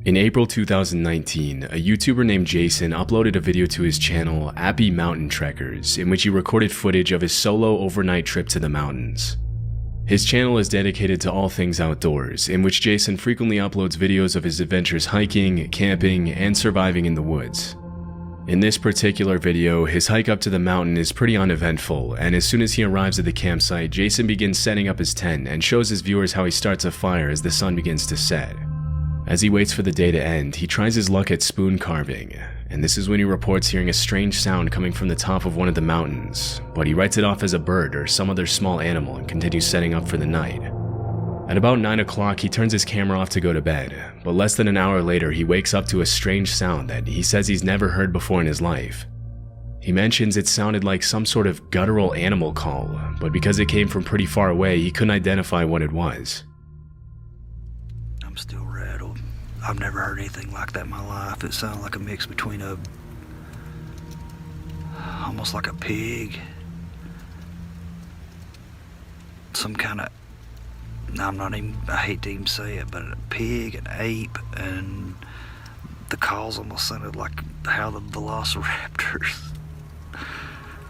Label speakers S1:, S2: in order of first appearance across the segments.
S1: In April 2019, a YouTuber named Jason uploaded a video to his channel, Abbey Mountain Trekkers, in which he recorded footage of his solo overnight trip to the mountains. His channel is dedicated to all things outdoors, in which Jason frequently uploads videos of his adventures hiking, camping, and surviving in the woods. In this particular video, his hike up to the mountain is pretty uneventful, and as soon as he arrives at the campsite, Jason begins setting up his tent and shows his viewers how he starts a fire as the sun begins to set. As he waits for the day to end, he tries his luck at spoon carving, and this is when he reports hearing a strange sound coming from the top of one of the mountains, but he writes it off as a bird or some other small animal and continues setting up for the night. At about 9 o'clock, he turns his camera off to go to bed, but less than an hour later, he wakes up to a strange sound that he says he's never heard before in his life. He mentions it sounded like some sort of guttural animal call, but because it came from pretty far away, he couldn't identify what it was.
S2: I'm still rattled. I've never heard anything like that in my life. It sounded like a mix between almost like a pig, some kind of, I hate to even say it, but a pig, an ape, and the calls almost sounded like how the velociraptors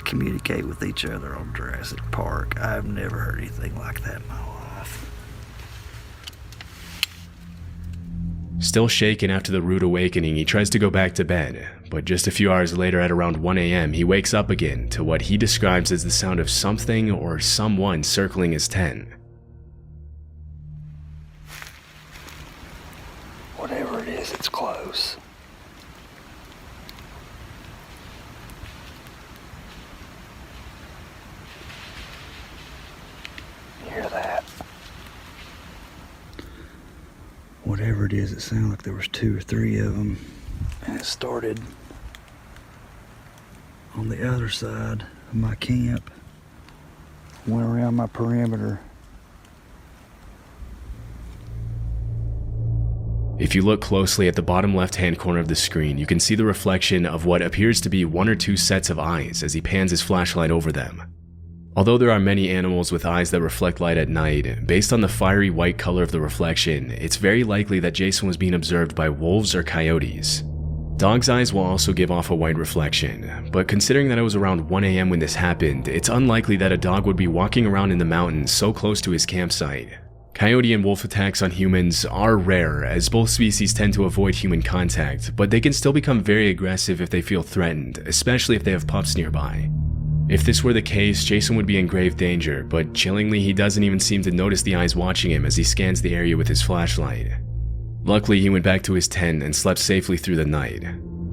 S2: communicate with each other on Jurassic Park. I've never heard anything like that in my life.
S1: Still shaken after the rude awakening, he tries to go back to bed, but just a few hours later at around 1 a.m. he wakes up again to what he describes as the sound of something or someone circling his tent.
S2: Whatever it is, it's close. You hear that? Whatever it is, it sounded like there was 2 or 3 of them, and it started on the other side of my camp, went around my perimeter.
S1: If you look closely at the bottom left-hand corner of the screen, you can see the reflection of what appears to be 1 or 2 sets of eyes as he pans his flashlight over them. Although there are many animals with eyes that reflect light at night, based on the fiery white color of the reflection, it's very likely that Jason was being observed by wolves or coyotes. Dogs' eyes will also give off a white reflection, but considering that it was around 1 a.m. when this happened, it's unlikely that a dog would be walking around in the mountains so close to his campsite. Coyote and wolf attacks on humans are rare, as both species tend to avoid human contact, but they can still become very aggressive if they feel threatened, especially if they have pups nearby. If this were the case, Jason would be in grave danger, but chillingly he doesn't even seem to notice the eyes watching him as he scans the area with his flashlight. Luckily, he went back to his tent and slept safely through the night.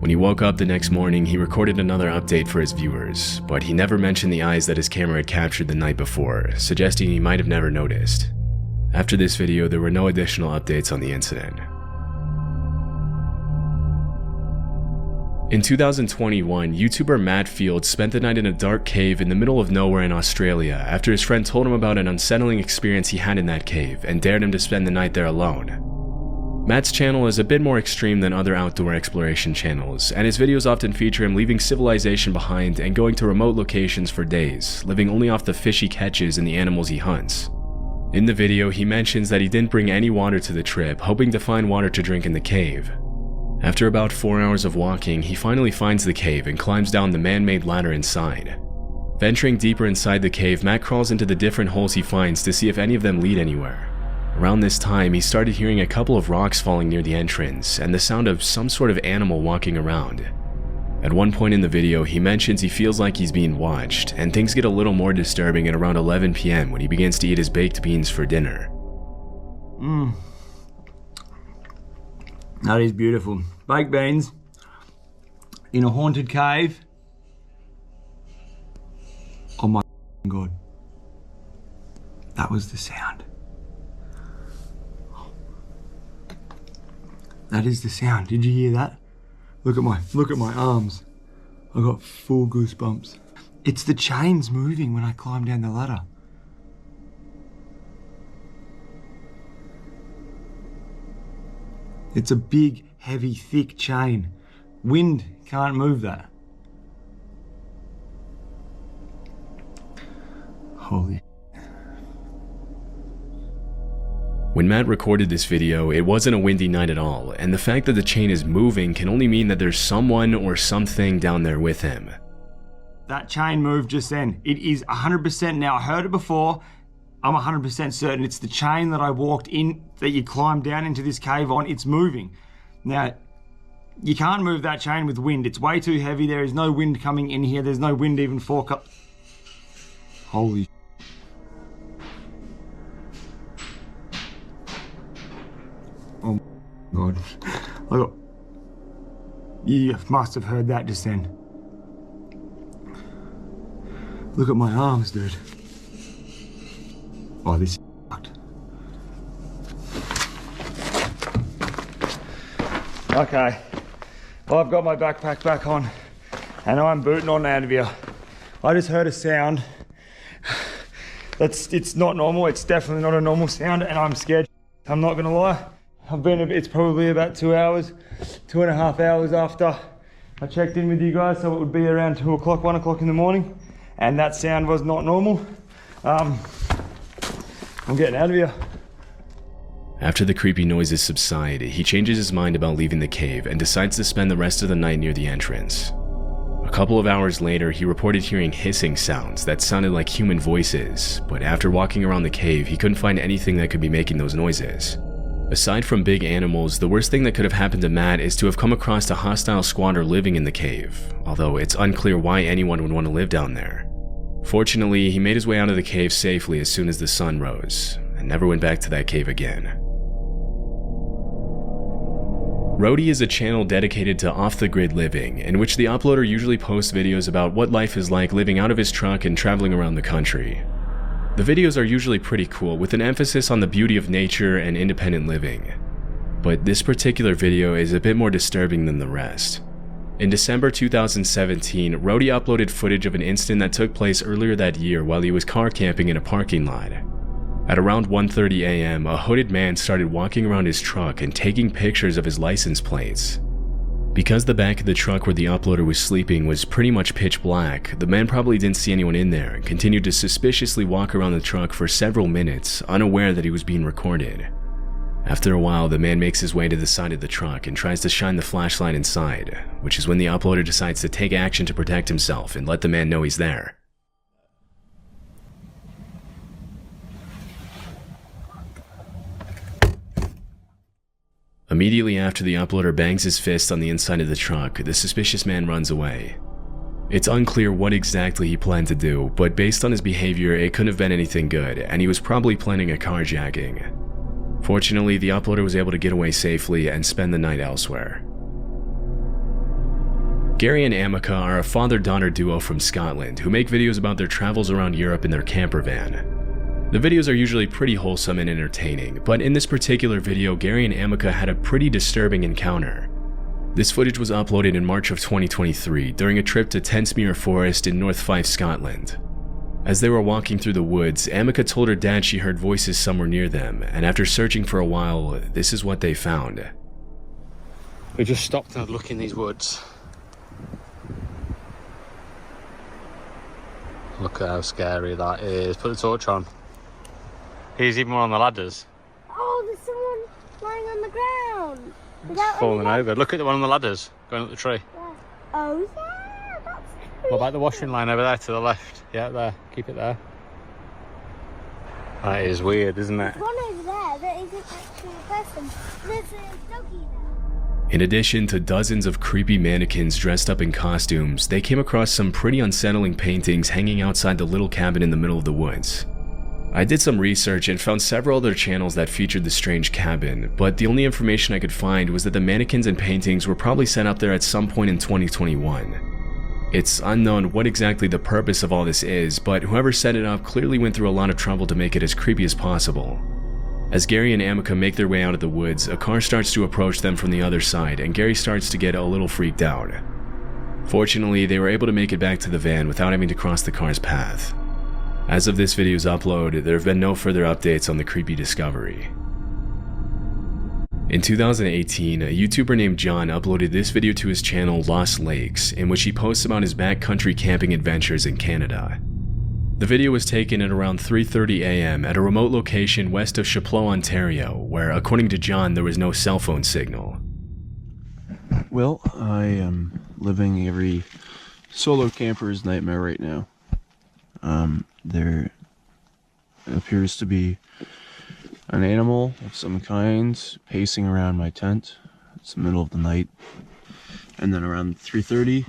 S1: When he woke up the next morning, he recorded another update for his viewers, but he never mentioned the eyes that his camera had captured the night before, suggesting he might have never noticed. After this video, there were no additional updates on the incident. In 2021, YouTuber Matt Field spent the night in a dark cave in the middle of nowhere in Australia after his friend told him about an unsettling experience he had in that cave and dared him to spend the night there alone. Matt's channel is a bit more extreme than other outdoor exploration channels, and his videos often feature him leaving civilization behind and going to remote locations for days, living only off the fish he catches and the animals he hunts. In the video, he mentions that he didn't bring any water to the trip, hoping to find water to drink in the cave. After about 4 hours of walking, he finally finds the cave and climbs down the man-made ladder inside. Venturing deeper inside the cave, Matt crawls into the different holes he finds to see if any of them lead anywhere. Around this time, he started hearing a couple of rocks falling near the entrance and the sound of some sort of animal walking around. At one point in the video, he mentions he feels like he's being watched, and things get a little more disturbing at around 11 p.m. when he begins to eat his baked beans for dinner.
S3: That is beautiful. Baked beans in a haunted cave. Oh my God. That was the sound. That is the sound. Did you hear that? Look at my arms. I got full goosebumps. It's the chains moving when I climb down the ladder. It's a big, heavy, thick chain. Wind can't move that. Holy.
S1: When Matt recorded this video, it wasn't a windy night at all, and the fact that the chain is moving can only mean that there's someone or something down there with him.
S3: That chain moved just then. It is 100% now. I heard it before. I'm 100% certain it's the chain that I walked in, that you climbed down into this cave on. It's moving. Now, you can't move that chain with wind. It's way too heavy. There is no wind coming in here. There's no wind even for... Holy... Oh my God. You must have heard that just then. Look at my arms, dude. Oh, this is fucked. Okay. Well, I've got my backpack back on and I'm booting on out of here. I just heard a sound. It's not normal. It's definitely not a normal sound and I'm scared. I'm not gonna lie. It's probably about 2 hours, 2.5 hours after I checked in with you guys, so it would be around 2 o'clock, 1 o'clock in the morning, and that sound was not normal. I'm getting out of here.
S1: After the creepy noises subside, he changes his mind about leaving the cave and decides to spend the rest of the night near the entrance. A couple of hours later, he reported hearing hissing sounds that sounded like human voices, but after walking around the cave, he couldn't find anything that could be making those noises. Aside from big animals, the worst thing that could have happened to Matt is to have come across a hostile squatter living in the cave, although it's unclear why anyone would want to live down there. Fortunately, he made his way out of the cave safely as soon as the sun rose, and never went back to that cave again. Roadie is a channel dedicated to off-the-grid living, in which the uploader usually posts videos about what life is like living out of his truck and traveling around the country. The videos are usually pretty cool, with an emphasis on the beauty of nature and independent living. But this particular video is a bit more disturbing than the rest. In December 2017, Roadie uploaded footage of an incident that took place earlier that year while he was car camping in a parking lot. At around 1:30 a.m., a hooded man started walking around his truck and taking pictures of his license plates. Because the back of the truck where the uploader was sleeping was pretty much pitch black, the man probably didn't see anyone in there and continued to suspiciously walk around the truck for several minutes, unaware that he was being recorded. After a while, the man makes his way to the side of the truck and tries to shine the flashlight inside, which is when the uploader decides to take action to protect himself and let the man know he's there. Immediately after the uploader bangs his fist on the inside of the truck, the suspicious man runs away. It's unclear what exactly he planned to do, but based on his behavior, it couldn't have been anything good, and he was probably planning a carjacking. Fortunately, the uploader was able to get away safely and spend the night elsewhere. Gary and Amica are a father-daughter duo from Scotland who make videos about their travels around Europe in their camper van. The videos are usually pretty wholesome and entertaining, but in this particular video, Gary and Amica had a pretty disturbing encounter. This footage was uploaded in March of 2023 during a trip to Tensmuir Forest in North Fife, Scotland. As they were walking through the woods, Amica told her dad she heard voices somewhere near them, and after searching for a while, this is what they found.
S4: We just stopped and had a look in these woods. Look at how scary that is. Put the torch on. Here's even one on the ladders.
S5: Oh, there's someone lying on the ground. Without
S4: Falling over. Look at the one on the ladders going up the tree.
S5: Yeah. Oh, yeah, that's creepy.
S4: What about the washing line over there to the left? Yeah, there. Keep it there. That is weird, isn't it?
S5: There's one over there that isn't actually a person. There's a doggy there.
S1: In addition to dozens of creepy mannequins dressed up in costumes, they came across some pretty unsettling paintings hanging outside the little cabin in the middle of the woods. I did some research and found several other channels that featured the strange cabin, but the only information I could find was that the mannequins and paintings were probably set up there at some point in 2021. It's unknown what exactly the purpose of all this is, but whoever set it up clearly went through a lot of trouble to make it as creepy as possible. As Gary and Amica make their way out of the woods, a car starts to approach them from the other side, and Gary starts to get a little freaked out. Fortunately, they were able to make it back to the van without having to cross the car's path. As of this video's upload, there have been no further updates on the creepy discovery. In 2018, a YouTuber named John uploaded this video to his channel Lost Lakes, in which he posts about his backcountry camping adventures in Canada. The video was taken at around 3:30 a.m. at a remote location west of Chapleau, Ontario, where, according to John, there was no cell phone signal.
S6: Well, I am living every solo camper's nightmare right now. There appears to be an animal of some kind pacing around my tent. It's the middle of the night. And then around 3:30,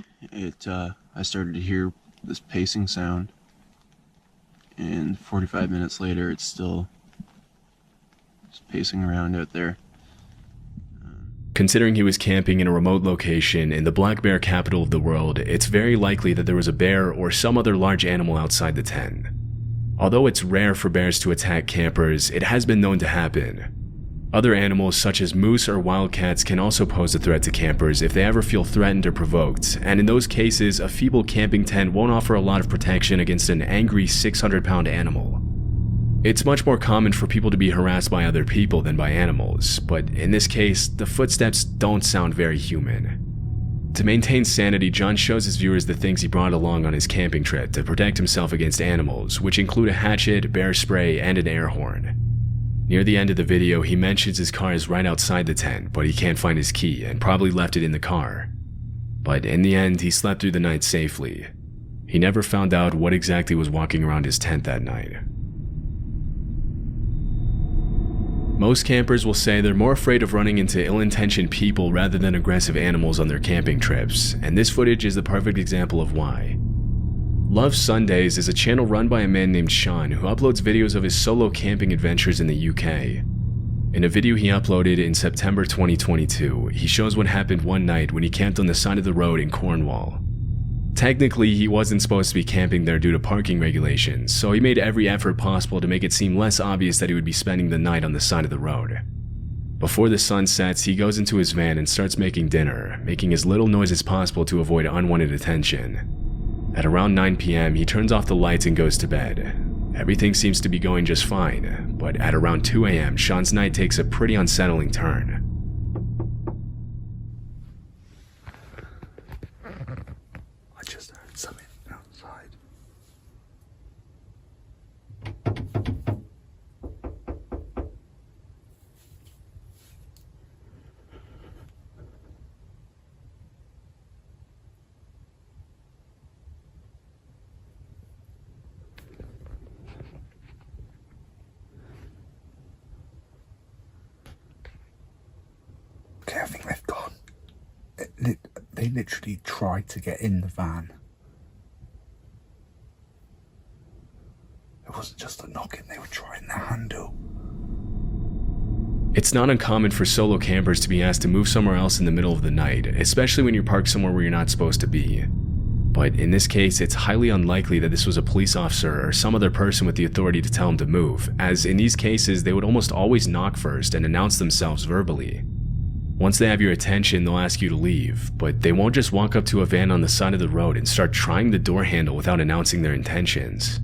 S6: I started to hear this pacing sound. And 45 minutes later, it's still just pacing around out there.
S1: Considering he was camping in a remote location in the black bear capital of the world, it's very likely that there was a bear or some other large animal outside the tent. Although it's rare for bears to attack campers, it has been known to happen. Other animals such as moose or wildcats can also pose a threat to campers if they ever feel threatened or provoked, and in those cases, a feeble camping tent won't offer a lot of protection against an angry 600-pound animal. It's much more common for people to be harassed by other people than by animals, but in this case, the footsteps don't sound very human. To maintain sanity, John shows his viewers the things he brought along on his camping trip to protect himself against animals, which include a hatchet, bear spray, and an air horn. Near the end of the video, he mentions his car is right outside the tent, but he can't find his key and probably left it in the car. But in the end, he slept through the night safely. He never found out what exactly was walking around his tent that night. Most campers will say they're more afraid of running into ill-intentioned people rather than aggressive animals on their camping trips, and this footage is the perfect example of why. Love Sundays is a channel run by a man named Sean who uploads videos of his solo camping adventures in the UK. In a video he uploaded in September 2022, he shows what happened one night when he camped on the side of the road in Cornwall. Technically, he wasn't supposed to be camping there due to parking regulations, so he made every effort possible to make it seem less obvious that he would be spending the night on the side of the road. Before the sun sets, he goes into his van and starts making dinner, making as little noise as possible to avoid unwanted attention. At around 9 p.m., he turns off the lights and goes to bed. Everything seems to be going just fine, but at around 2 a.m., Sean's night takes a pretty unsettling turn.
S2: I just heard something outside. Okay, I think they've gone. They literally tried to get in the van. It wasn't just a knocking, they were trying the handle.
S1: It's not uncommon for solo campers to be asked to move somewhere else in the middle of the night, especially when you're parked somewhere where you're not supposed to be. But in this case, it's highly unlikely that this was a police officer or some other person with the authority to tell him to move, as in these cases, they would almost always knock first and announce themselves verbally. Once they have your attention, they'll ask you to leave, but they won't just walk up to a van on the side of the road and start trying the door handle without announcing their intentions.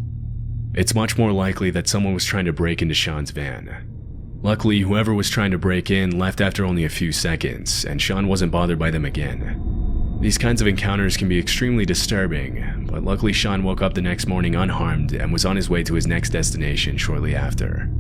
S1: It's much more likely that someone was trying to break into Sean's van. Luckily, whoever was trying to break in left after only a few seconds, and Sean wasn't bothered by them again. These kinds of encounters can be extremely disturbing, but luckily Sean woke up the next morning unharmed and was on his way to his next destination shortly after.